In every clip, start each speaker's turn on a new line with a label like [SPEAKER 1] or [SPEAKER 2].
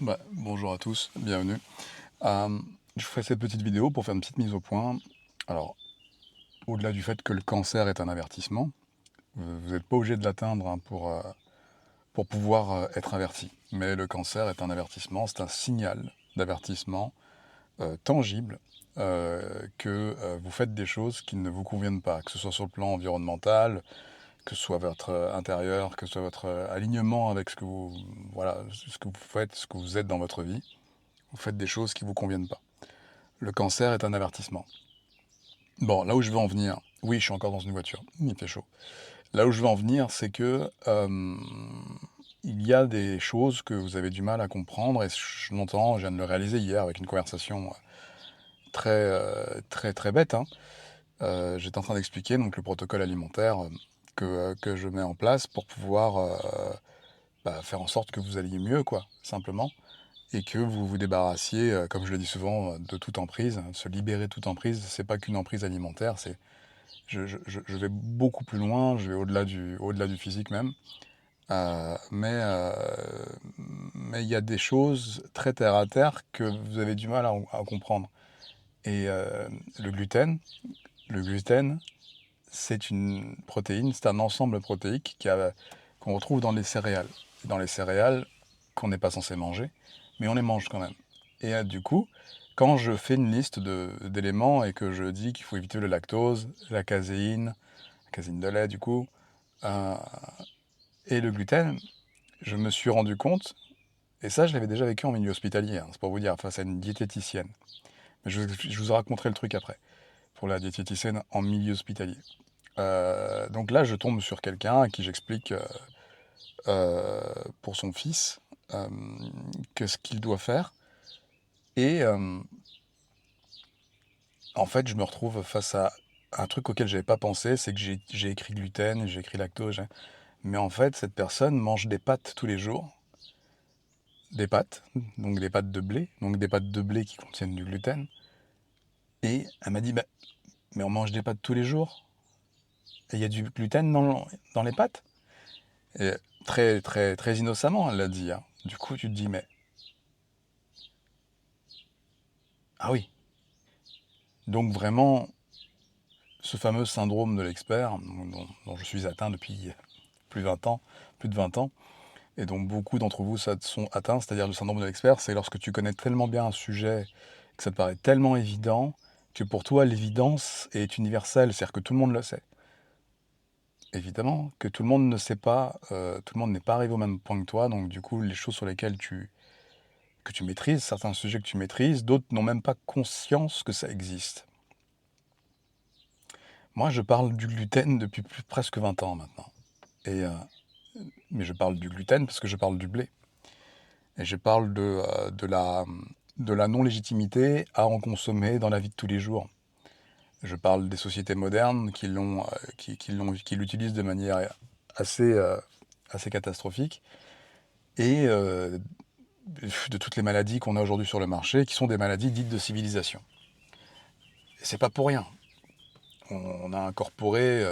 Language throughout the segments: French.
[SPEAKER 1] Bonjour à tous, bienvenue. Euh, je vous fais cette petite vidéo pour faire une petite mise au point. Alors, au-delà du fait que le cancer est un avertissement, vous n'êtes pas obligé de l'atteindre pour pouvoir être averti. Mais le cancer est un avertissement, c'est un signal d'avertissement tangible que vous faites des choses qui ne vous conviennent pas, que ce soit sur le plan environnemental, que ce soit votre intérieur, que ce soit votre alignement avec voilà, ce que vous faites, ce que vous êtes dans votre vie. Vous faites des choses qui ne vous conviennent pas. Le cancer est un avertissement. Bon, là où je veux en venir, oui, je suis encore dans une voiture, il fait chaud. Là où je veux en venir, c'est que il y a des choses que vous avez du mal à comprendre, et je l'entends, je viens de le réaliser hier avec une conversation très bête, hein. J'étais en train d'expliquer donc le protocole alimentaire que je mets en place pour pouvoir faire en sorte que vous alliez mieux, quoi, simplement, et que vous vous débarrassiez, comme je le dis souvent, de toute emprise. Se libérer de toute emprise, c'est pas qu'une emprise alimentaire, c'est je vais beaucoup plus loin, je vais au-delà du physique même. Euh, mais euh, mais il y a des choses très terre à terre que vous avez du mal à comprendre. Et le gluten, le gluten, c'est une protéine, c'est un ensemble protéique qu'on retrouve dans les céréales. Dans les céréales qu'on n'est pas censé manger, mais on les mange quand même. Et du coup, quand je fais une liste d'éléments et que je dis qu'il faut éviter le lactose, la caséine de lait du coup, euh, et le gluten, je me suis rendu compte, et ça je l'avais déjà vécu en milieu hospitalier, hein, c'est pour vous dire, face à une diététicienne. Mais je vous raconterai le truc après, pour la diététicienne en milieu hospitalier. Donc là, je tombe sur quelqu'un à qui j'explique pour son fils euh, que ce qu'il doit faire. Et en fait, je me retrouve face à un truc auquel j'avais pas pensé, c'est que j'ai écrit gluten, j'ai écrit lactose, mais en fait, cette personne mange des pâtes tous les jours, des pâtes, donc des pâtes de blé, donc des pâtes de blé qui contiennent du gluten. Et elle m'a dit, bah, mais on mange des pâtes tous les jours, et il y a du gluten dans les pâtes. Et très innocemment, elle l'a dit, hein. Du coup, tu te dis, mais ah oui. Donc vraiment, ce fameux syndrome de l'expert, dont je suis atteint depuis plus de 20 ans, plus de 20 ans, et dont beaucoup d'entre vous sont atteints, c'est-à-dire le syndrome de l'expert, c'est lorsque tu connais tellement bien un sujet, que ça te paraît tellement évident, que pour toi l'évidence est universelle, c'est-à-dire que tout le monde le sait. Évidemment que tout le monde ne sait pas, tout le monde n'est pas arrivé au même point que toi, donc du coup les choses sur lesquelles que tu maîtrises, certains sujets que tu maîtrises, d'autres n'ont même pas conscience que ça existe. Moi, je parle du gluten depuis presque 20 ans maintenant. Et, mais je parle du gluten parce que je parle du blé. Et je parle de la non-légitimité à en consommer dans la vie de tous les jours. Je parle des sociétés modernes qui l'utilisent de manière assez, assez catastrophique. Et de toutes les maladies qu'on a aujourd'hui sur le marché, qui sont des maladies dites de civilisation. Et c'est pas pour rien. On a incorporé,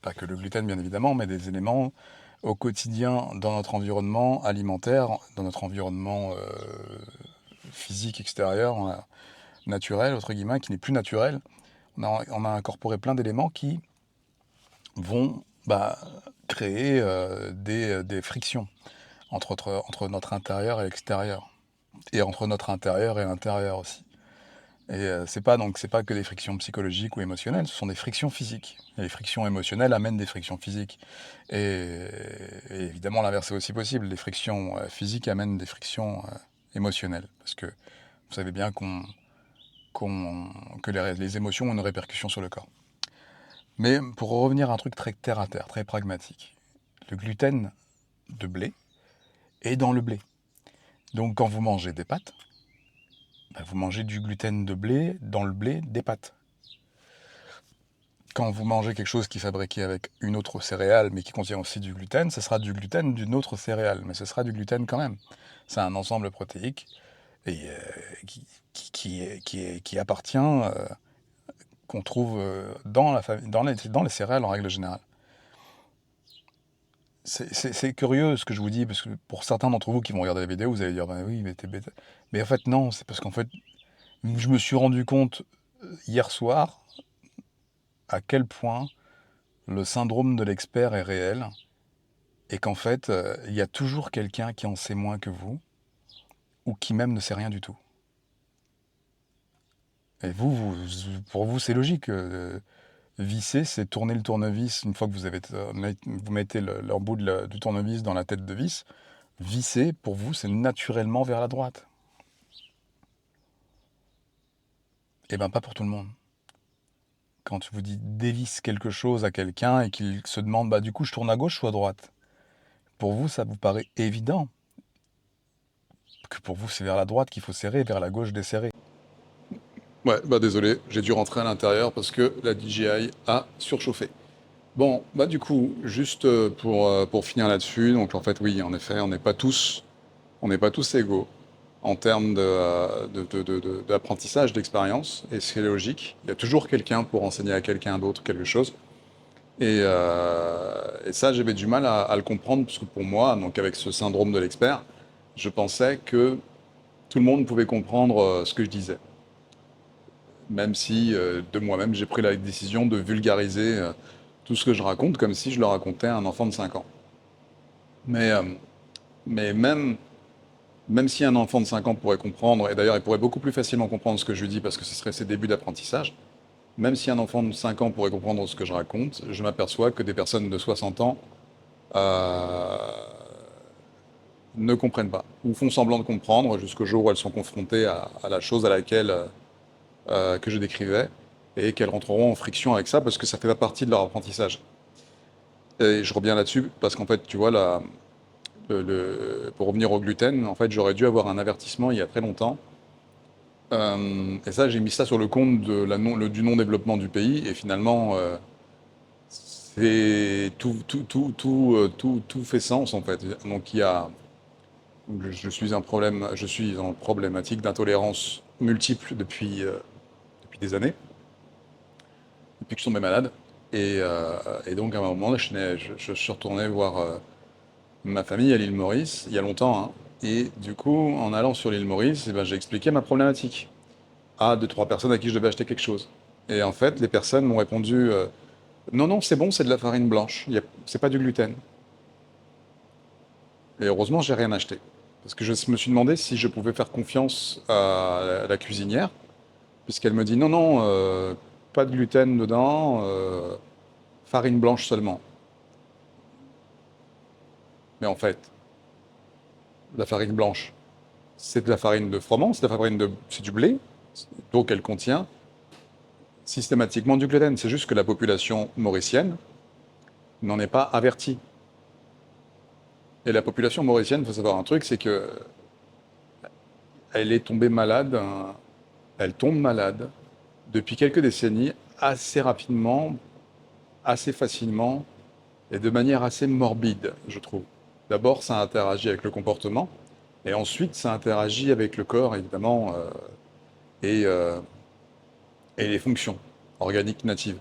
[SPEAKER 1] pas que le gluten bien évidemment, mais des éléments au quotidien dans notre environnement alimentaire, dans notre environnement physique extérieur, naturel, entre guillemets, qui n'est plus naturel. On a incorporé plein d'éléments qui vont créer des frictions entre notre intérieur et l'extérieur, et entre notre intérieur et l'intérieur aussi. Et c'est pas que des frictions psychologiques ou émotionnelles, ce sont des frictions physiques. Et les frictions émotionnelles amènent des frictions physiques. Et, et évidemment, l'inverse est aussi possible. Les frictions physiques amènent des frictions émotionnelles. Parce que vous savez bien qu'on- que les émotions ont une répercussion sur le corps. Mais pour revenir à un truc très terre à terre, très pragmatique, le gluten de blé est dans le blé. Donc quand vous mangez des pâtes, vous mangez du gluten de blé dans le blé des pâtes. Quand vous mangez quelque chose qui est fabriqué avec une autre céréale, mais qui contient aussi du gluten, ce sera du gluten d'une autre céréale, mais ce sera du gluten quand même. C'est un ensemble protéique et qui appartient, qu'on trouve dans la famille, dans les céréales en règle générale. c'est curieux ce que je vous dis, parce que pour certains d'entre vous qui vont regarder la vidéo, vous allez dire: «Bah oui, mais t'es bête». Mais en fait, non, c'est parce qu'en fait, je me suis rendu compte hier soir à quel point le syndrome de l'expert est réel et qu'en fait, il y a toujours quelqu'un qui en sait moins que vous ou qui même ne sait rien du tout. Et pour vous, c'est logique. Visser, c'est tourner le tournevis une fois que vous mettez l'embout du tournevis dans la tête de vis. Visser, pour vous, c'est naturellement vers la droite. Eh ben, pas pour tout le monde. Quand tu vous dis dévisse quelque chose à quelqu'un et qu'il se demande, bah du coup, je tourne à gauche ou à droite. Pour vous, ça vous paraît évident que pour vous, c'est vers la droite qu'il faut serrer, vers la gauche desserrer. Ouais, bah désolé, j'ai dû rentrer à l'intérieur parce que la DJI a surchauffé. Bon, bah du coup, juste pour finir là-dessus, donc en fait, oui, en effet, on n'est pas tous égaux en termes d'apprentissage, d'expérience, et c'est logique. Il y a toujours quelqu'un pour enseigner à quelqu'un d'autre quelque chose. Et ça, j'avais du mal à le comprendre, parce que pour moi, donc avec ce syndrome de l'expert, je pensais que tout le monde pouvait comprendre ce que je disais. Même si, de moi-même, j'ai pris la décision de vulgariser tout ce que je raconte, comme si je le racontais à un enfant de 5 ans. Mais, euh, mais même si un enfant de 5 ans pourrait comprendre, et d'ailleurs il pourrait beaucoup plus facilement comprendre ce que je lui dis parce que ce serait ses débuts d'apprentissage, même si un enfant de 5 ans pourrait comprendre ce que je raconte, je m'aperçois que des personnes de 60 ans euh, ne comprennent pas, ou font semblant de comprendre jusqu'au jour où elles sont confrontées à la chose à laquelle que je décrivais, et qu'elles rentreront en friction avec ça parce que ça fait pas partie de leur apprentissage. Et je reviens là-dessus parce qu'en fait, tu vois, pour revenir au gluten, en fait, j'aurais dû avoir un avertissement il y a très longtemps. Et ça, j'ai mis ça sur le compte du non-développement du pays. Et finalement, c'est tout fait sens en fait. Donc je suis en problématique d'intolérance multiple depuis des années, depuis que je suis tombé malade. Et donc à un moment, je suis retourné voir ma famille à l'île Maurice il y a longtemps, hein. Et du coup, en allant sur l'île Maurice, eh ben, j'ai expliqué ma problématique à deux, trois personnes à qui je devais acheter quelque chose. Et en fait, les personnes m'ont répondu non, non, c'est bon, c'est de la farine blanche, c'est pas du gluten. Et heureusement, j'ai rien acheté. Parce que je me suis demandé si je pouvais faire confiance à la cuisinière, puisqu'elle me dit non, non, pas de gluten dedans, farine blanche seulement. Mais en fait, la farine blanche, c'est de la farine de froment, c'est du blé, donc elle contient systématiquement du gluten. C'est juste que la population mauricienne n'en est pas avertie. Et la population mauricienne, il faut savoir un truc, c'est que elle est tombée malade, elle tombe malade depuis quelques décennies, assez rapidement, assez facilement et de manière assez morbide, je trouve. D'abord, ça interagit avec le comportement, et ensuite, ça interagit avec le corps, évidemment, et, euh, et les fonctions organiques natives.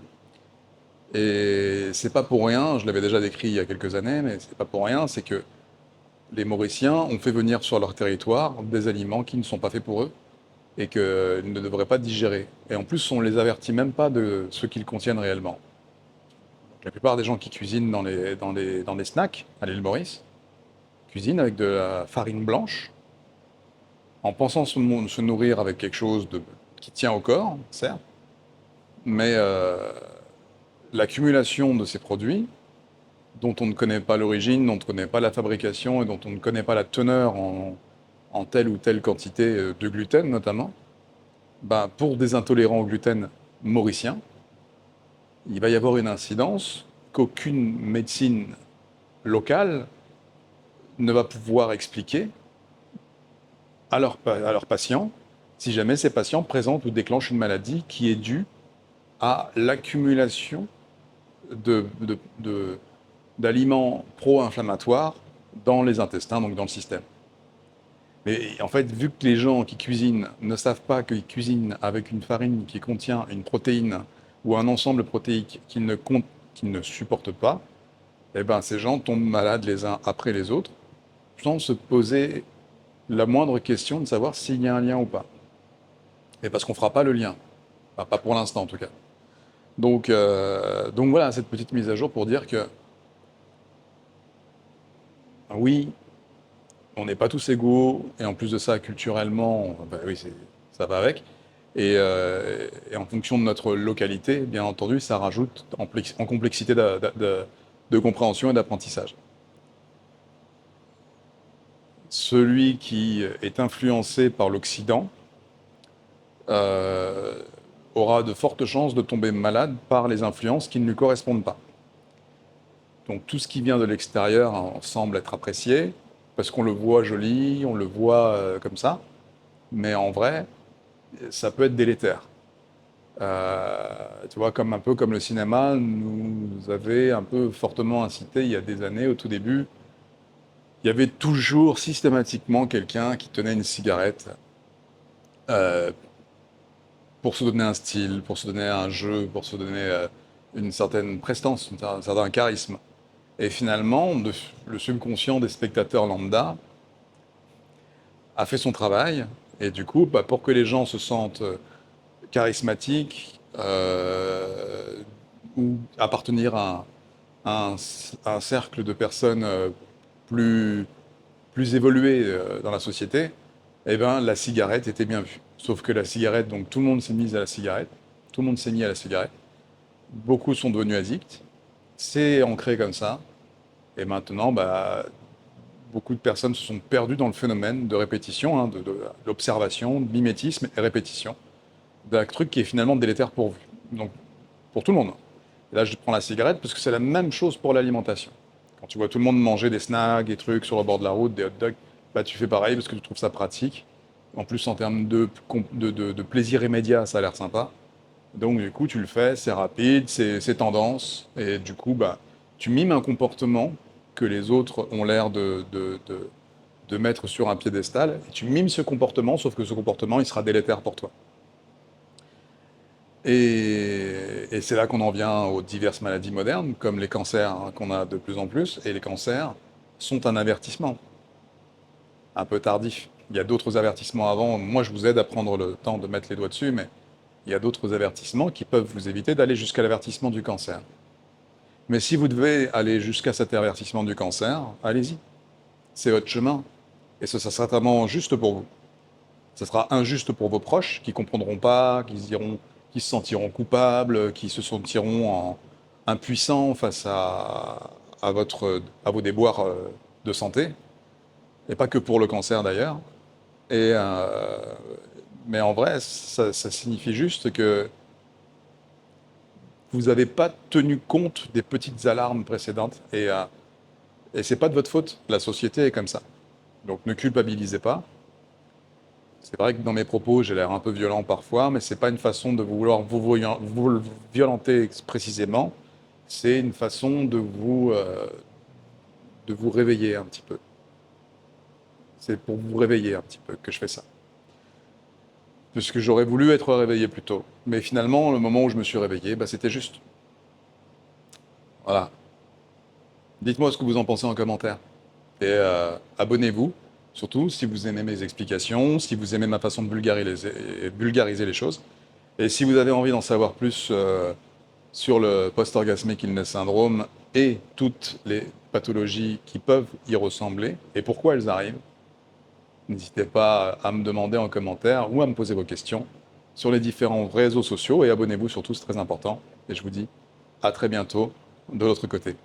[SPEAKER 1] Et c'est pas pour rien, je l'avais déjà décrit il y a quelques années, mais c'est pas pour rien, c'est que les Mauriciens ont fait venir sur leur territoire des aliments qui ne sont pas faits pour eux et qu'ils ne devraient pas digérer. Et en plus, on les avertit même pas de ce qu'ils contiennent réellement. La plupart des gens qui cuisinent dans les snacks à l'île Maurice cuisinent avec de la farine blanche en pensant se nourrir avec quelque chose qui tient au corps, certes, mais l'accumulation de ces produits, dont on ne connaît pas l'origine, dont on ne connaît pas la fabrication et dont on ne connaît pas la teneur en telle ou telle quantité de gluten notamment, bah, pour des intolérants au gluten mauriciens, il va y avoir une incidence qu'aucune médecine locale ne va pouvoir expliquer à leurs patients si jamais ces patients présentent ou déclenchent une maladie qui est due à l'accumulation d'aliments pro-inflammatoires dans les intestins, donc dans le système. Mais en fait, vu que les gens qui cuisinent ne savent pas qu'ils cuisinent avec une farine qui contient une protéine ou un ensemble protéique qu'ils ne supportent pas, eh ben, ces gens tombent malades les uns après les autres, sans se poser la moindre question de savoir s'il y a un lien ou pas. Et parce qu'on fera pas le lien. Enfin, pas pour l'instant, en tout cas. Donc voilà, cette petite mise à jour pour dire que oui, on n'est pas tous égaux, et en plus de ça, culturellement, bah oui, ça va avec. Et en fonction de notre localité, bien entendu, ça rajoute en complexité de compréhension et d'apprentissage. Celui qui est influencé par l'Occident euh, aura de fortes chances de tomber malade par les influences qui ne lui correspondent pas. Donc tout ce qui vient de l'extérieur semble être apprécié, parce qu'on le voit joli, on le voit comme ça, mais en vrai, ça peut être délétère. Tu vois, comme un peu comme le cinéma nous avait un peu fortement incité il y a des années, au tout début, il y avait toujours systématiquement quelqu'un qui tenait une cigarette euh, pour se donner un style, pour se donner un jeu, pour se donner une certaine prestance, un certain charisme. Et finalement, le subconscient des spectateurs lambda a fait son travail, et du coup, bah, pour que les gens se sentent charismatiques ou appartenir à un cercle de personnes plus, plus évoluées dans la société, eh ben, la cigarette était bien vue. Sauf que la cigarette, donc tout le monde s'est mis à la cigarette, tout le monde s'est mis à la cigarette, beaucoup sont devenus addicts, c'est ancré comme ça, et maintenant, bah, beaucoup de personnes se sont perdues dans le phénomène de répétition, hein, de l'observation, de mimétisme et répétition, d'un truc qui est finalement délétère pour vous. Donc, pour tout le monde. Et là, je prends la cigarette parce que c'est la même chose pour l'alimentation. Quand tu vois tout le monde manger des snacks, des trucs sur le bord de la route, des hot dogs, bah, tu fais pareil parce que tu trouves ça pratique. En plus, en termes de plaisir immédiat, ça a l'air sympa. Donc, du coup, tu le fais, c'est rapide, c'est tendance. Et du coup, bah, tu mimes un comportement que les autres ont l'air de mettre sur un piédestal. Et tu mimes ce comportement, sauf que ce comportement, il sera délétère pour toi. Et c'est là qu'on en vient aux diverses maladies modernes, comme les cancers hein, qu'on a de plus en plus. Et les cancers sont un avertissement, un peu tardif. Il y a d'autres avertissements avant. Moi, je vous aide à prendre le temps de mettre les doigts dessus, mais il y a d'autres avertissements qui peuvent vous éviter d'aller jusqu'à l'avertissement du cancer. Mais si vous devez aller jusqu'à cet avertissement du cancer, allez-y. C'est votre chemin. Et ce sera certainement juste pour vous. Ce sera injuste pour vos proches qui comprendront pas, qui se sentiront coupables, qui se sentiront impuissants face à vos déboires de santé, et pas que pour le cancer d'ailleurs. Et, mais en vrai, ça signifie juste que vous n'avez pas tenu compte des petites alarmes précédentes, et c'est pas de votre faute. La société est comme ça. Donc ne culpabilisez pas. C'est vrai que dans mes propos, j'ai l'air un peu violent parfois, mais c'est pas une façon de vouloir vous violenter précisément. C'est une façon de vous réveiller un petit peu. C'est pour vous réveiller un petit peu que je fais ça. Parce que j'aurais voulu être réveillé plus tôt. Mais finalement, le moment où je me suis réveillé, bah, c'était juste. Voilà. Dites-moi ce que vous en pensez en commentaire. Et abonnez-vous, surtout si vous aimez mes explications, si vous aimez ma façon de vulgariser les choses. Et si vous avez envie d'en savoir plus sur le post-orgasmic illness syndrome et toutes les pathologies qui peuvent y ressembler et pourquoi elles arrivent, n'hésitez pas à me demander en commentaire ou à me poser vos questions sur les différents réseaux sociaux et abonnez-vous surtout, c'est très important. Et je vous dis à très bientôt de l'autre côté.